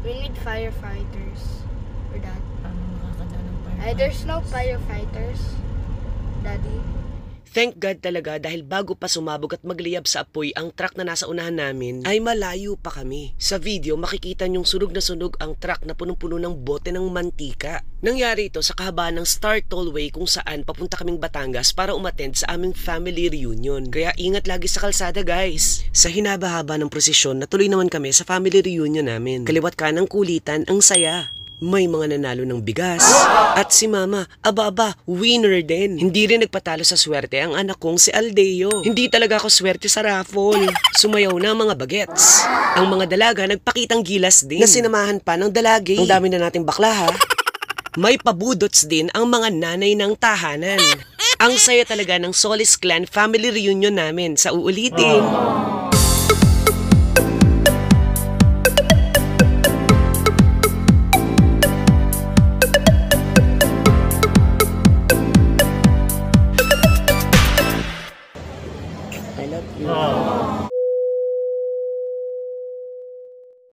We need firefighters for that. Paano makakadaan ng firefighters? There's no firefighters, Daddy. Thank God talaga dahil bago pa sumabog at magliyab sa apoy ang truck na nasa unahan namin, ay malayo pa kami. Sa video, makikita niyong sunog na sunog ang truck na punong-puno ng bote ng mantika. Nangyari ito sa kahabaan ng Star Tollway kung saan papunta kaming Batangas para umattend sa aming family reunion. Kaya ingat lagi sa kalsada, guys. Sa hinaba-haba ng prosesyon, natuloy naman kami sa family reunion namin. Kaliwat kanang kulitan, ang saya. May mga nanalo ng bigas. At si Mama, aba-aba, winner din. Hindi rin nagpatalo sa swerte ang anak kong si Aldeo. Hindi talaga ako swerte sa raffle. Sumayaw na ang mga bagets. Ang mga dalaga nagpakitang gilas din. Na sinamahan pa ng dalagi. Ang dami na nating bakla, ha? May pabudots din ang mga nanay ng tahanan. Ang saya talaga ng Solis Clan family reunion namin. Sa uulitin. I love you.